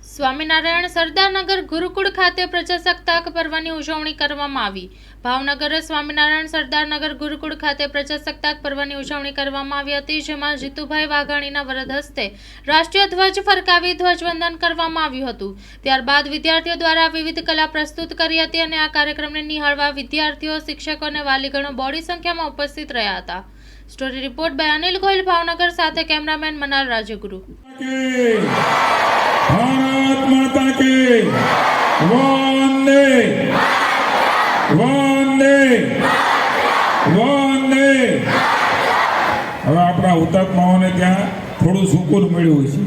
સ્વામિનારાયણ સરદારનગર ગુરુકુળ ખાતે પ્રજાસત્તાક પર્વની ઉજવણી કરવામાં આવી। ભાવનગર સ્વામિનારાયણ સરદારનગર ગુરુકુળ ખાતે પ્રજાસત્તાક પર્વની ઉજવણી કરવામાં આવી હતી, જેમાં જીતુભાઈ વાઘાણીના વરદ હસ્તે રાષ્ટ્રીય ધ્વજ ફરકાવી ધ્વજવંદન કરવામાં આવ્યું હતું। ત્યારબાદ વિદ્યાર્થીઓ દ્વારા વિવિધ કલા પ્રસ્તુત કરી હતી અને આ કાર્યક્રમને નિહાળવા વિદ્યાર્થીઓ, શિક્ષકો અને વાલીગણો બોડી સંખ્યામાં ઉપસ્થિત રહ્યા હતા। Story report by Anil Gohil, Bhavnagar, સાથે કેમેરામેન મનાલ રાજગુરુ। भारत माता के वंदे वंदे वंदे। હવે આપણા હુતાત્માઓને ત્યાં થોડું સુકૂન મળ્યું છે।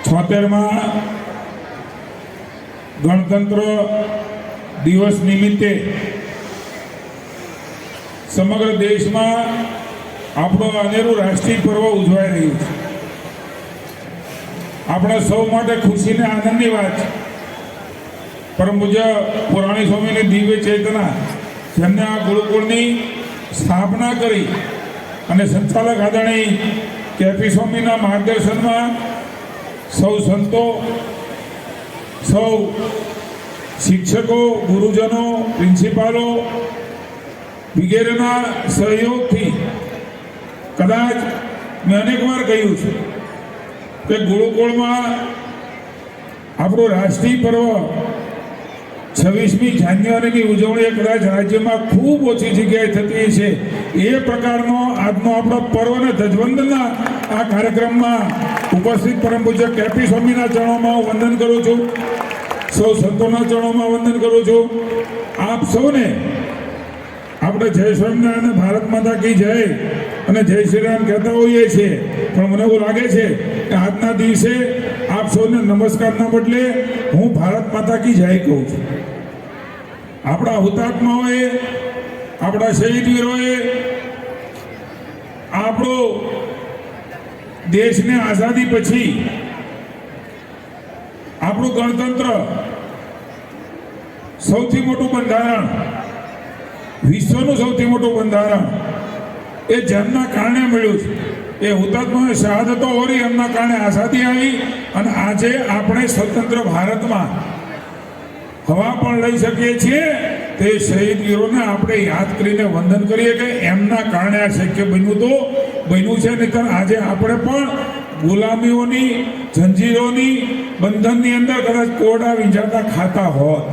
76માં ગણતંત્ર દિવસ નિમિત્તે સમગ્ર દેશમાં આપણો અનેરું રાષ્ટ્રીય પર્વ ઉજવાઈ રહ્યું છે। આપણા સૌ માટે ખુશી ને આનંદની વાત છે। પરમ પૂજ્ય પુરાણી સ્વામીની દિવ્ય ચેતના, જેમને આ ગુરુકુળની સ્થાપના કરી અને સંચાલક આદરણીય કેપી સ્વામીના માર્ગદર્શનમાં સૌ સંતો, સૌ શિક્ષકો, ગુરુજનો, પ્રિન્સિપાલો વગેરેના સહયોગથી કદાચ મેં અનેક વાર કહ્યું છે કે ગુરુકુળમાં આપણું રાષ્ટ્રીય પર્વ 26મી જાન્યુઆરીની ઉજવણી કદાચ રાજ્યમાં ખૂબ ઓછી જગ્યાએ થતી છે। એ પ્રકારનો આજનો આપણો પર્વ અને ધ્વજવંદનના આ કાર્યક્રમમાં ઉપસ્થિત પરમ પૂજ્ય કેપી સ્વામીના ચરણોમાં હું વંદન કરું છું, સૌ સંતોના ચરણોમાં વંદન કરું છું। આપ સૌને આપણે જય સ્વામિનારાયણ, ભારત માતા કી જય અને જય શ્રી રામ કહેતા હોઈએ છીએ, પણ મને એવું લાગે છે કે આજના દિવસે આપ સૌને નમસ્કારના બદલે હું ભારત માતા કી જય કહું છું। આપણા હુતાત્માઓએ, આપણા શહીદ વીરોએ આપણો દેશને આઝાદી પછી આપણું ગણતંત્ર, સૌથી મોટું બંધારણ, વિશ્વનું સૌથી મોટું બંધારણ એ જેમના કારણે મળ્યું છે, એ હુતાત્માઓની શહાદતો હોરી એમના કારણે આઝાદી આવી અને આજે આપણે સ્વતંત્ર ભારતમાં હવા પણ લઈ શકીએ છીએ। તે શહીદ વીરોને આપણે યાદ કરીને વંદન કરીએ કે એમના કારણે આ શક્ય બન્યું છે, નહીંતર આજે આપણે પણ ગુલામીઓની, જંજીરોની બંધનની અંદર કદાચ કોરડા વીંજાતા ખાતા હોત।